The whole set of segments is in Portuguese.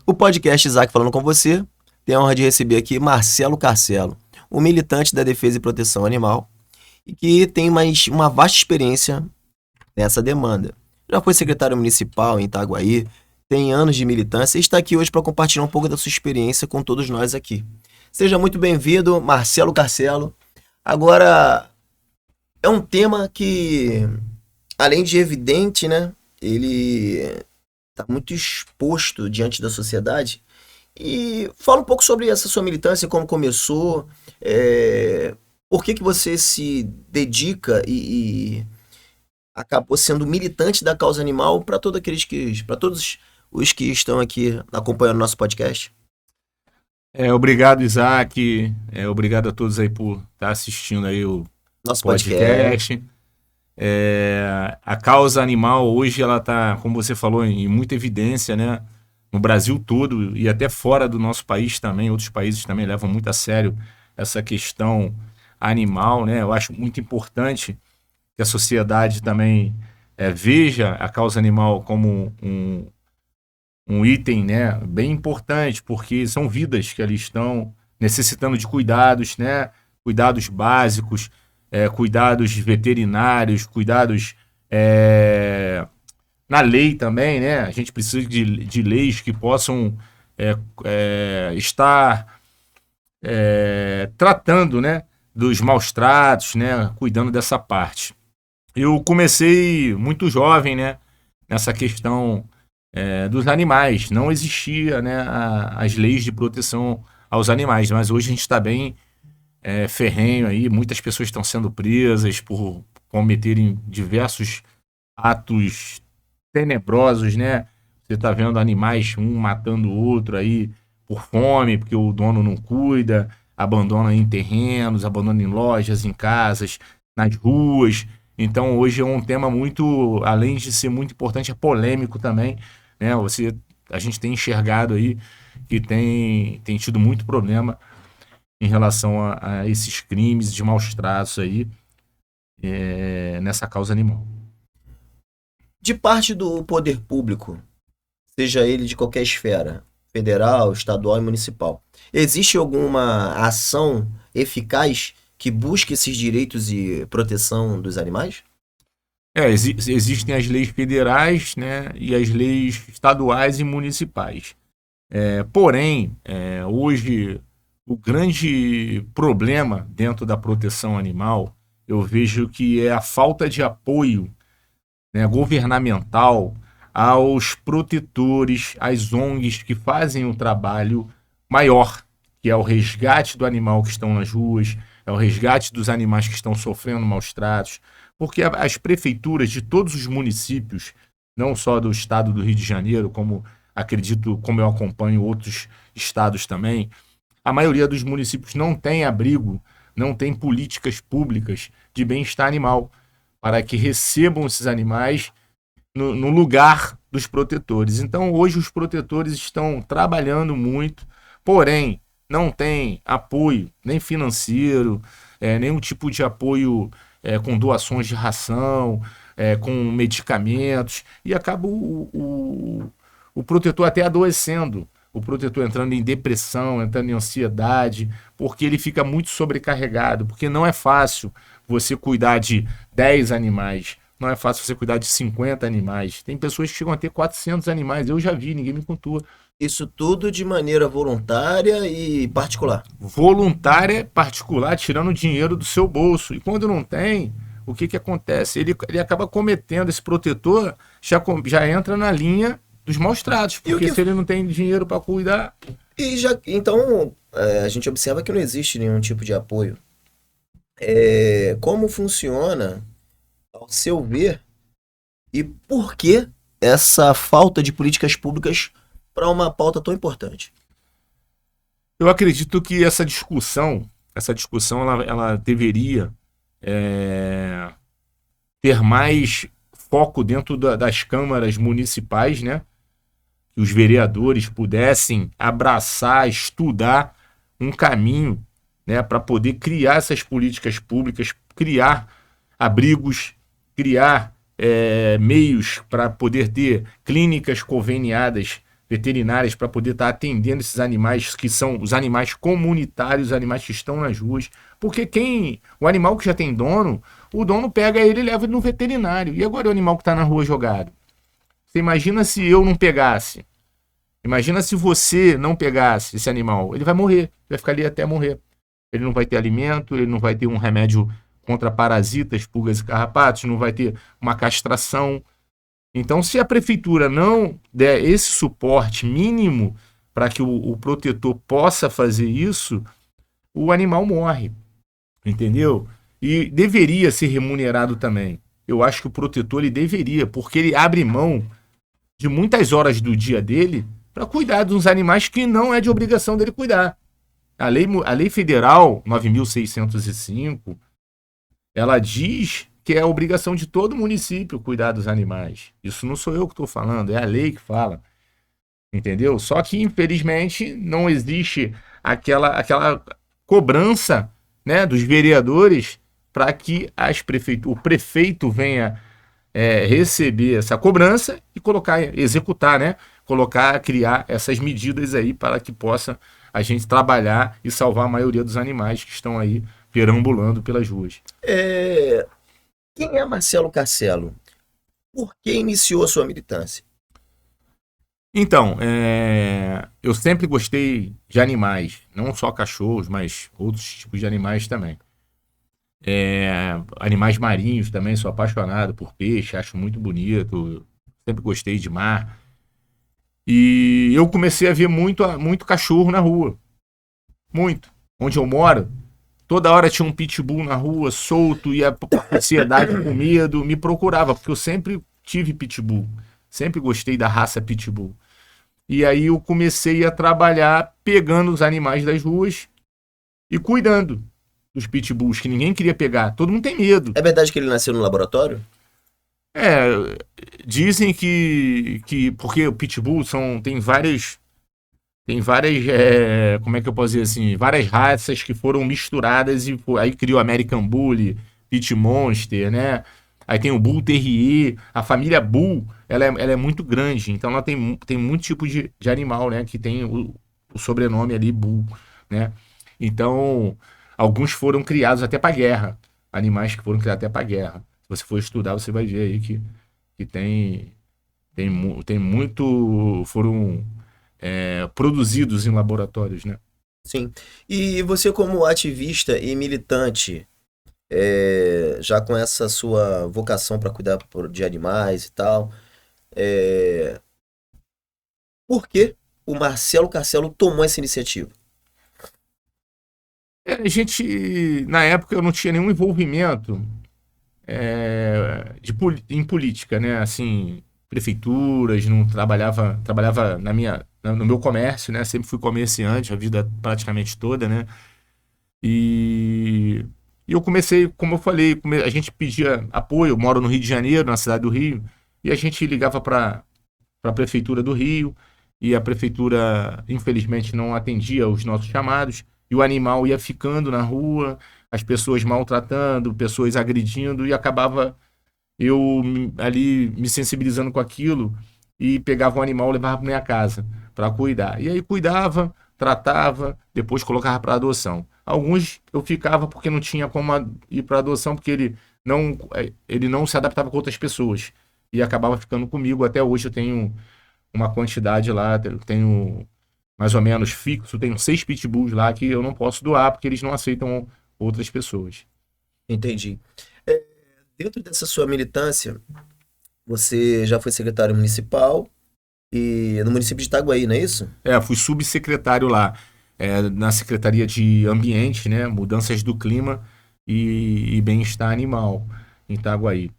O podcast Isaac falando com você tem a honra de receber aqui Marcelo Carcelo, um militante da defesa e proteção animal e que tem uma vasta experiência nessa demanda. Já foi secretário municipal em Itaguaí, tem anos de militância e está aqui hoje para compartilhar um pouco da sua experiência com todos nós aqui. Seja muito bem-vindo, Marcelo Carcelo. Agora, é um tema que, além de evidente, né, ele está muito exposto diante da sociedade. E fala um pouco sobre essa sua militância, como começou, por que você se dedica e acabou sendo militante da causa animal para todos os que estão aqui acompanhando nosso podcast. Obrigado, Isaac. Obrigado a todos aí por estar assistindo aí o Nosso podcast. podcast. A causa animal hoje ela está, como você falou, em muita evidência, né? No Brasil todo e até fora do nosso país também. Outros países também levam muito a sério essa questão animal, né? Eu acho muito importante que a sociedade também veja a causa animal como um item, né, bem importante, porque são vidas que ali estão necessitando de cuidados, né, cuidados básicos, cuidados veterinários, cuidados na lei também, né, a gente precisa de leis que possam estar tratando, né, dos maus tratos, né, cuidando dessa parte. Eu comecei muito jovem, né, nessa questão dos animais. Não existia, né, as leis de proteção aos animais, mas hoje a gente está bem ferrenho aí. Muitas pessoas estão sendo presas por cometerem diversos atos tenebrosos, né? Você está vendo animais um matando o outro aí por fome, porque o dono não cuida, abandona em terrenos, abandona em lojas, em casas, nas ruas. Então hoje é um tema muito, além de ser muito importante, é polêmico também, né? A gente tem enxergado aí que tem tido muito problema em relação a esses crimes de maus tratos aí nessa causa animal. De parte do poder público, seja ele de qualquer esfera, federal, estadual e municipal, existe alguma ação eficaz que busque esses direitos e proteção dos animais? Existem as leis federais, né, e as leis estaduais e municipais. Porém, hoje o grande problema dentro da proteção animal eu vejo que é a falta de apoio, né, governamental aos protetores, às ONGs que fazem um trabalho maior, que é o resgate do animal que estão nas ruas, é o resgate dos animais que estão sofrendo maus tratos, porque as prefeituras de todos os municípios, não só do estado do Rio de Janeiro, como acredito, como eu acompanho outros estados também, a maioria dos municípios não tem abrigo, não tem políticas públicas de bem-estar animal para que recebam esses animais no lugar dos protetores. Então, hoje, os protetores estão trabalhando muito, porém, não tem apoio nem financeiro, nenhum tipo de apoio com doações de ração, com medicamentos, e acaba o protetor até adoecendo. O protetor entrando em depressão, entrando em ansiedade, porque ele fica muito sobrecarregado, porque não é fácil você cuidar de 10 animais, não é fácil você cuidar de 50 animais. Tem pessoas que chegam a ter 400 animais, eu já vi, ninguém me contou. Isso tudo de maneira voluntária e particular. Voluntária, particular, tirando dinheiro do seu bolso. E quando não tem, o que acontece? Ele acaba cometendo, esse protetor já entra na linha dos maus tratos, porque se ele não tem dinheiro para cuidar. E já, então, a gente observa que não existe nenhum tipo de apoio. Como funciona, ao seu ver, e por que essa falta de políticas públicas para uma pauta tão importante? Eu acredito que essa discussão ela deveria ter mais foco dentro das câmaras municipais, né? Que os vereadores pudessem abraçar, estudar um caminho, né, para poder criar essas políticas públicas, criar abrigos, criar meios para poder ter clínicas conveniadas veterinárias para poder estar atendendo esses animais que são os animais comunitários, os animais que estão nas ruas. Porque o animal que já tem dono, o dono pega ele e leva ele no veterinário. E agora o animal que está na rua jogado? Você imagina se eu não pegasse? Imagina se você não pegasse esse animal. Ele vai morrer, vai ficar ali até morrer. Ele não vai ter alimento, ele não vai ter um remédio contra parasitas, pulgas e carrapatos, não vai ter uma castração. Então, se a prefeitura não der esse suporte mínimo para que o protetor possa fazer isso, o animal morre, entendeu? E deveria ser remunerado também. Eu acho que o protetor ele deveria, porque ele abre mão de muitas horas do dia dele para cuidar de uns animais que não é de obrigação dele cuidar. A lei federal 9.605, ela diz que é a obrigação de todo município cuidar dos animais. Isso não sou eu que estou falando, é a lei que fala. Entendeu? Só que, infelizmente, não existe aquela cobrança, né, dos vereadores para que o prefeito venha receber essa cobrança e executar, né? Criar essas medidas aí para que possa a gente trabalhar e salvar a maioria dos animais que estão aí perambulando pelas ruas. Quem é Marcelo Carcelo? Por que iniciou a sua militância? Então, eu sempre gostei de animais, não só cachorros, mas outros tipos de animais também. Animais marinhos também, sou apaixonado por peixe, acho muito bonito, sempre gostei de mar. E eu comecei a ver muito cachorro na rua, muito. Onde eu moro, toda hora tinha um pitbull na rua, solto, e a ansiedade com medo me procurava, porque eu sempre tive pitbull, sempre gostei da raça pitbull. E aí eu comecei a trabalhar pegando os animais das ruas e cuidando dos pitbulls, que ninguém queria pegar. Todo mundo tem medo. É verdade que ele nasceu no laboratório? Dizem que porque o pitbull tem várias, como é que eu posso dizer assim, várias raças que foram misturadas e aí criou American Bully, Pit Monster, né? Aí tem o Bull Terrier, a família Bull, ela é muito grande, então ela tem muito tipo de animal, né? Que tem o sobrenome ali, Bull, né? Então, alguns foram criados até para guerra, animais que foram criados até para guerra. Se você for estudar, você vai ver aí que tem muito, foram produzidos em laboratórios, né? Sim. E você como ativista e militante, já com essa sua vocação para cuidar de animais e tal, por que o Marcelo Carcelo tomou essa iniciativa? Na época eu não tinha nenhum envolvimento em política, né? Assim, prefeituras, não trabalhava no meu comércio, né? Sempre fui comerciante a vida praticamente toda, né? E eu comecei, como eu falei, a gente pedia apoio. Eu moro no Rio de Janeiro, na cidade do Rio, e a gente ligava para a prefeitura do Rio, e a prefeitura, infelizmente, não atendia os nossos chamados, e o animal ia ficando na rua, as pessoas maltratando, pessoas agredindo, e acabava eu ali me sensibilizando com aquilo e pegava um animal e levava para minha casa para cuidar. E aí cuidava, tratava, depois colocava para adoção. Alguns eu ficava porque não tinha como ir para adoção, porque ele não se adaptava com outras pessoas e acabava ficando comigo. Até hoje eu tenho uma quantidade lá, tenho mais ou menos fixo, tenho 6 pitbulls lá que eu não posso doar porque eles não aceitam outras pessoas. Entendi. Dentro dessa sua militância, você já foi secretário municipal e no município de Itaguaí, não é isso? Fui subsecretário lá, na Secretaria de Ambiente, né, Mudanças do Clima e Bem-Estar Animal, em Itaguaí.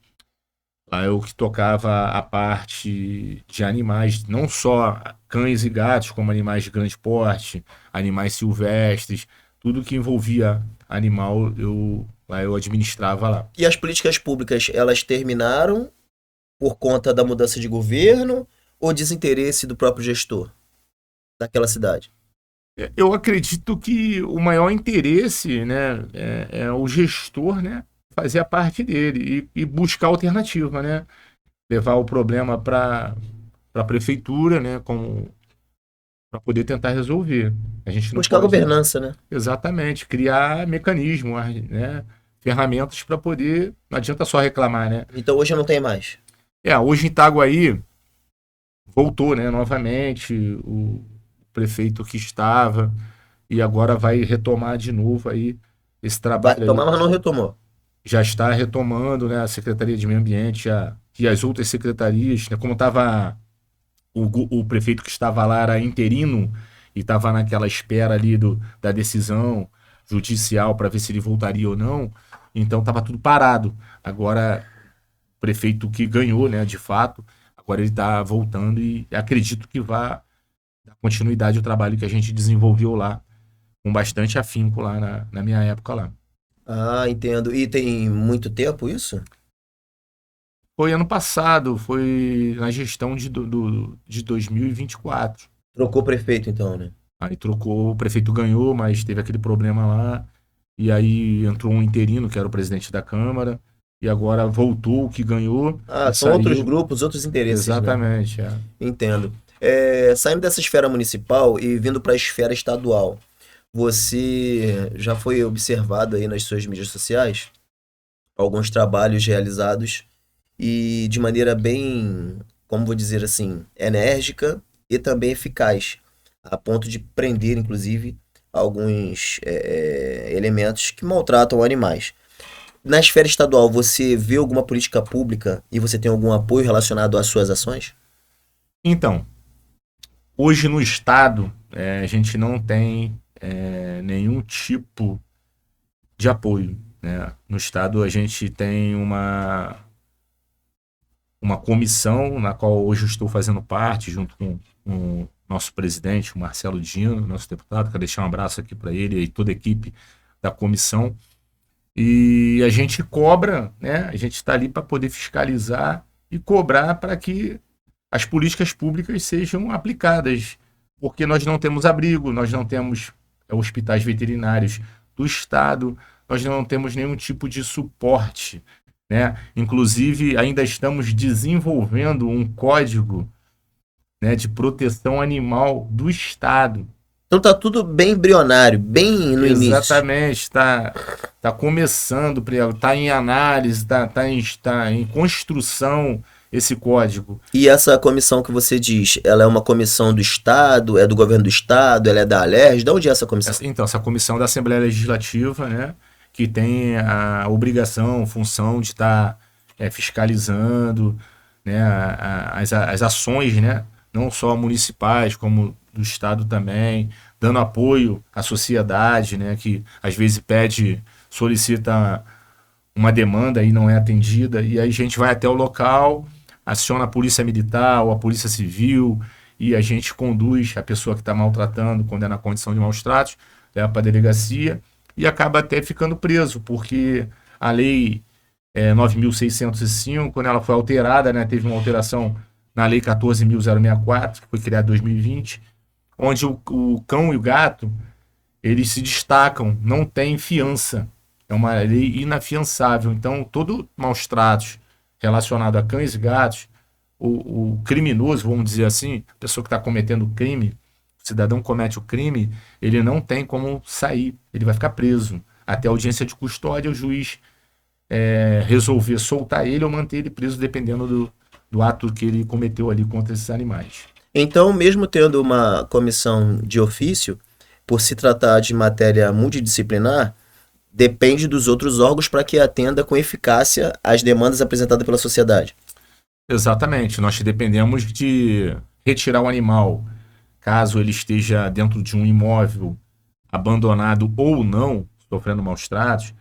Lá eu que tocava a parte de animais, não só cães e gatos, como animais de grande porte, animais silvestres, tudo que envolvia animal, eu administrava lá. E as políticas públicas, elas terminaram por conta da mudança de governo ou desinteresse do próprio gestor daquela cidade? Eu acredito que o maior interesse, né, é o gestor, né, fazer a parte dele e buscar alternativa, né, levar o problema para para a prefeitura, né, para poder tentar resolver. A gente não Buscar pode, governança, né? exatamente, criar mecanismos, né, ferramentas para poder. Não adianta só reclamar, né? Então hoje não tem mais. Hoje em Itaguaí voltou, né, novamente o prefeito que estava e agora vai retomar de novo aí esse Vai trabalho tomar, aí. mas não retomou. Já está retomando, né, a Secretaria de Meio Ambiente e as outras secretarias, né, como estava o prefeito que estava lá era interino e estava naquela espera ali da decisão judicial para ver se ele voltaria ou não, então estava tudo parado. Agora, o prefeito que ganhou, né, de fato, agora ele está voltando e acredito que vai dar continuidade ao trabalho que a gente desenvolveu lá, com bastante afinco lá na minha época lá. Ah, entendo. E tem muito tempo isso? Foi ano passado, foi na gestão de 2024. Trocou prefeito então, né? Aí trocou, o prefeito ganhou, mas teve aquele problema lá. E aí entrou um interino, que era o presidente da Câmara. E agora voltou o que ganhou Ah, e são outros saiu. grupos, outros interesses, né? Exatamente. Entendo. Saindo dessa esfera municipal e vindo para a esfera estadual, você já foi observado aí nas suas mídias sociais alguns trabalhos realizados e de maneira bem, como vou dizer assim, enérgica e também eficaz, a ponto de prender, inclusive, alguns elementos que maltratam animais. Na esfera estadual, você vê alguma política pública e você tem algum apoio relacionado às suas ações? Então, hoje no Estado, a gente não tem nenhum tipo de apoio, né? No Estado, a gente tem uma comissão na qual hoje eu estou fazendo parte, junto com o nosso presidente, o Marcelo Dino, nosso deputado. Quero deixar um abraço aqui para ele e toda a equipe da comissão. E a gente cobra, né? A gente está ali para poder fiscalizar e cobrar para que as políticas públicas sejam aplicadas, porque nós não temos abrigo, nós não temos hospitais veterinários do Estado, nós não temos nenhum tipo de suporte, né? Inclusive, ainda estamos desenvolvendo um código, né, de proteção animal do Estado. Então tá tudo bem embrionário, bem no início. Exatamente, está começando, está em análise, está em construção esse código. E essa comissão que você diz, ela é uma comissão do Estado, é do governo do Estado, ela é da Alerj? De onde é essa comissão? Então, essa comissão da Assembleia Legislativa, né, que tem a obrigação, função de estar fiscalizando, né, as ações, né, não só municipais, como do Estado também, dando apoio à sociedade, né, que às vezes solicita uma demanda e não é atendida, e aí a gente vai até o local, aciona a polícia militar ou a polícia civil, e a gente conduz a pessoa que está maltratando, quando é na condição de maus tratos, leva para a delegacia, e acaba até ficando preso, porque a lei 9.605, quando ela foi alterada, né, teve uma alteração na lei 14.064, que foi criada em 2020, onde o cão e o gato, eles se destacam, não tem fiança. É uma lei inafiançável. Então, todo maus tratos relacionado a cães e gatos, o criminoso, vamos dizer assim, a pessoa que está cometendo o crime, o cidadão comete o crime, ele não tem como sair, ele vai ficar preso. Até a audiência de custódia, o juiz resolver soltar ele ou manter ele preso, dependendo do ato que ele cometeu ali contra esses animais. Então, mesmo tendo uma comissão de ofício, por se tratar de matéria multidisciplinar, depende dos outros órgãos para que atenda com eficácia às demandas apresentadas pela sociedade. Exatamente. Nós dependemos de retirar o animal, caso ele esteja dentro de um imóvel abandonado ou não, sofrendo maus tratos.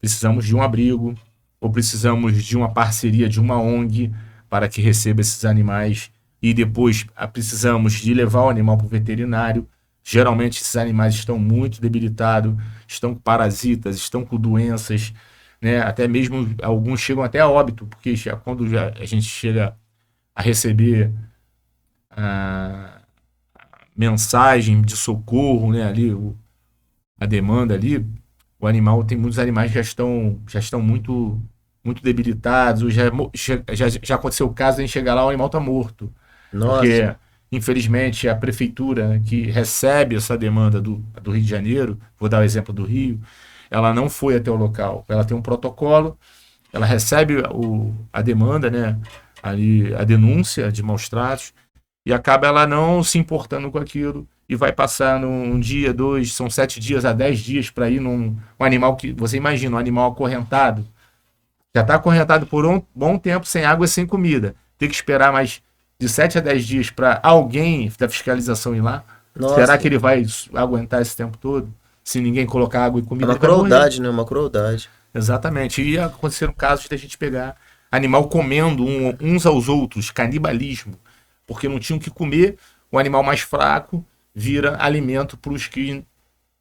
Precisamos de um abrigo ou precisamos de uma parceria de uma ONG para que receba esses animais, e depois precisamos de levar o animal para o veterinário. Geralmente esses animais estão muito debilitados, estão com parasitas, estão com doenças, né? Até mesmo alguns chegam até a óbito, porque quando a gente chega a receber a mensagem de socorro, né, ali, a demanda ali, o animal, tem muitos animais que já estão muito debilitados, já aconteceu o caso de chegar lá, o animal está morto. Nossa. Porque, infelizmente, a prefeitura que recebe essa demanda do Rio de Janeiro, vou dar o exemplo do Rio, ela não foi até o local. Ela tem um protocolo, ela recebe a demanda, né, ali, a denúncia de maus tratos, e acaba ela não se importando com aquilo e vai passar num dia, 2, são 7 dias a 10 dias para ir num um animal que, você imagina, um animal acorrentado, já está acorrentado por um bom tempo, sem água e sem comida. Tem que esperar mais de 7 a 10 dias para alguém da fiscalização ir lá. Nossa. Será que ele vai aguentar esse tempo todo? Se ninguém colocar água e É comida, uma ele vai morrer. crueldade, né? Uma crueldade. Exatamente. E aconteceram casos de a gente pegar animal comendo uns aos outros, canibalismo, porque não tinham o que comer, o animal mais fraco vira alimento para os que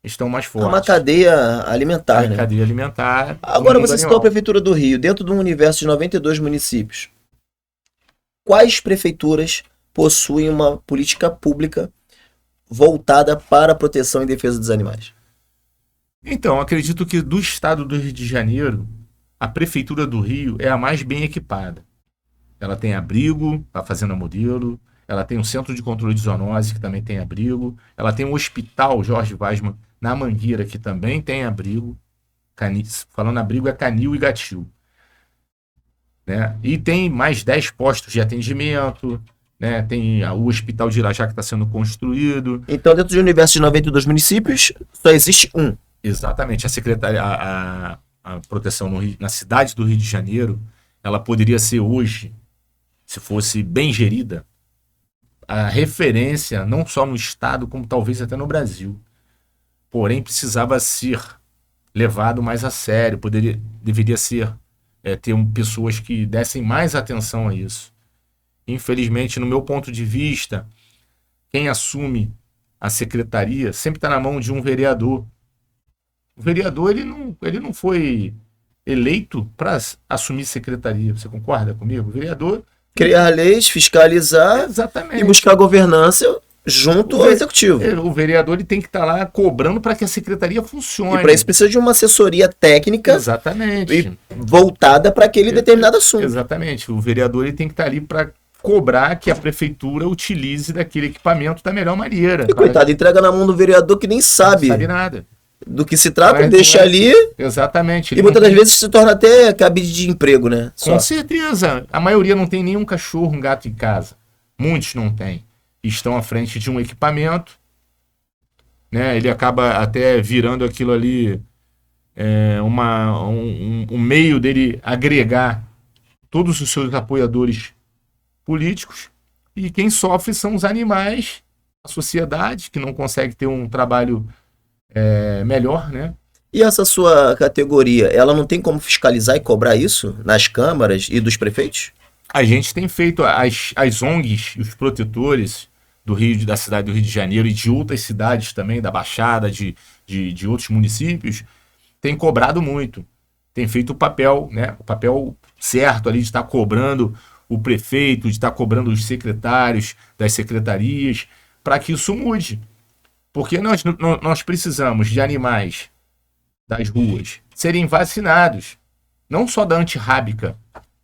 estão mais É fortes. uma cadeia alimentar, né? Cadeia alimentar. Agora do mundo você citou animal. a Prefeitura do Rio, dentro de um universo de 92 municípios. Quais prefeituras possuem uma política pública voltada para a proteção e defesa dos animais? Então, acredito que do estado do Rio de Janeiro, a Prefeitura do Rio é a mais bem equipada. Ela tem abrigo, a Fazenda Modelo, ela tem um centro de controle de zoonose, que também tem abrigo, ela tem um hospital Jorge Weismann na Mangueira, que também tem abrigo. Falando abrigo, é canil e gatil. Né? E tem mais 10 postos de atendimento, né? Tem o Hospital de Irajá que está sendo construído. Então, dentro do universo de 92 municípios, só existe um. Exatamente. A secretaria, a proteção na cidade do Rio de Janeiro, ela poderia ser hoje, se fosse bem gerida, a referência não só no estado, como talvez até no Brasil. Porém, precisava ser levado mais a sério, deveria ser ter pessoas que dessem mais atenção a isso. Infelizmente, no meu ponto de vista, quem assume a secretaria sempre está na mão de um vereador. O vereador ele não foi eleito para assumir secretaria. Você concorda comigo? O vereador... Criar leis, fiscalizar Exatamente. e buscar governança junto ao executivo. O vereador ele tem que estar lá cobrando para que a secretaria funcione. E para isso precisa de uma assessoria técnica Exatamente. voltada para aquele determinado assunto. Exatamente. O vereador ele tem que estar ali para cobrar que a prefeitura utilize daquele equipamento da melhor maneira. E coitado, entrega na mão do vereador que nem sabe, Não sabe nada. do que se trata, Mas deixa não é. ali Exatamente. e muitas das vezes se torna até cabide de emprego, né? Com certeza. A maioria não tem nenhum cachorro, um gato em casa. Muitos não têm. Estão à frente de um equipamento, né? Ele acaba até virando aquilo ali um meio dele agregar todos os seus apoiadores políticos, e quem sofre são os animais, a sociedade, que não consegue ter um trabalho melhor, né? E essa sua categoria, ela não tem como fiscalizar e cobrar isso nas câmaras e dos prefeitos? A gente tem feito as ONGs e os protetores do Rio, da cidade do Rio de Janeiro e de outras cidades também, da Baixada, de outros municípios, tem cobrado muito. Tem feito o papel, né? O papel certo ali de estar cobrando o prefeito, de estar cobrando os secretários das secretarias, para que isso mude. Porque nós precisamos de animais das ruas serem vacinados, não só da antirrábica.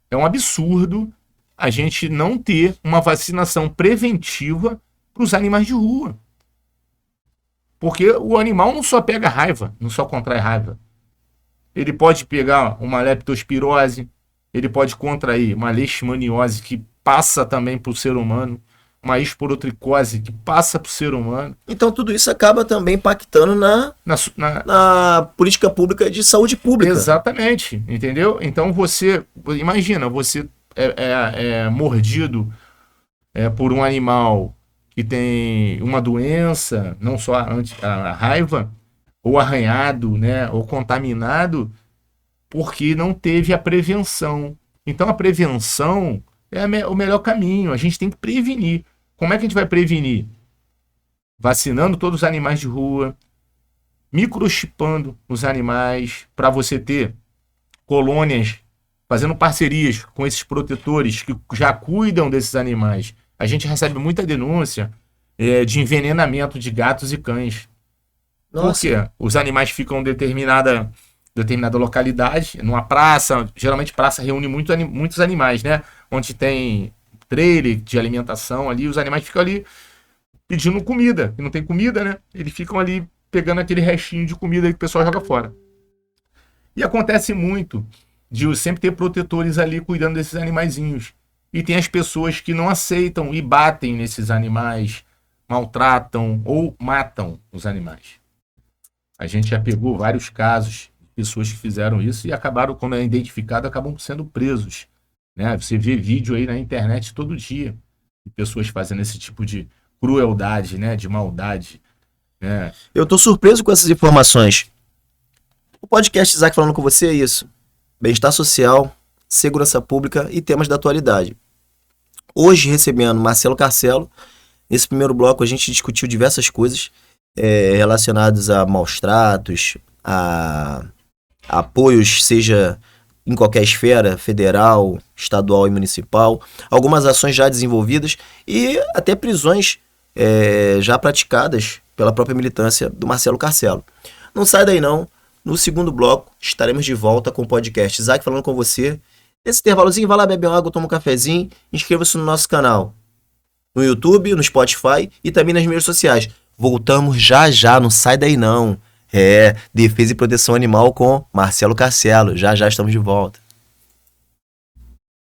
É um absurdo a gente não ter uma vacinação preventiva para os animais de rua. Porque o animal não só pega raiva, não só contrai raiva. Ele pode pegar uma leptospirose, ele pode contrair uma leishmaniose que passa também para o ser humano, uma esporotricose que passa para o ser humano. Então tudo isso acaba também impactando na política pública de saúde pública. Exatamente, entendeu? Então você, imagina, você é mordido por um animal que tem uma doença, não só a raiva, ou arranhado, né, ou contaminado, porque não teve a prevenção. Então a prevenção é o melhor caminho. A gente tem que prevenir. Como é que a gente vai prevenir? Vacinando todos os animais de rua, microchipando os animais, para você ter colônias, fazendo parcerias com esses protetores que já cuidam desses animais. A gente recebe muita denúncia de envenenamento de gatos e cães. Nossa. Por quê? Os animais ficam em determinada localidade, numa praça. Geralmente praça reúne muitos animais, né? Onde tem trailer de alimentação ali, os animais ficam ali pedindo comida, e não tem comida, né? Eles ficam ali pegando aquele restinho de comida que o pessoal joga fora. E acontece muito de sempre ter protetores ali cuidando desses animaizinhos. E tem as pessoas que não aceitam e batem nesses animais, maltratam ou matam os animais. A gente já pegou vários casos de pessoas que fizeram isso e acabaram, quando é identificado, acabam sendo presos. Né? Você vê vídeo aí na internet todo dia de pessoas fazendo esse tipo de crueldade, né? De maldade. Né? Eu tô surpreso com essas informações. O podcast Isaac falando com você é isso. Bem-estar social, segurança pública e temas da atualidade. Hoje, recebendo Marcelo Carcelo, nesse primeiro bloco a gente discutiu diversas coisas relacionadas a maus tratos, a apoios, seja em qualquer esfera, federal, estadual e municipal, algumas ações já desenvolvidas e até prisões já praticadas pela própria militância do Marcelo Carcelo. Não sai daí não. No segundo bloco, estaremos de volta com o podcast Isaac falando com você. Nesse intervalozinho, vai lá beber uma água, toma um cafezinho, inscreva-se no nosso canal. No YouTube, no Spotify e também nas mídias sociais. Voltamos já já, não sai daí não. Defesa e Proteção Animal com Marcelo Carcelo. Já já estamos de volta.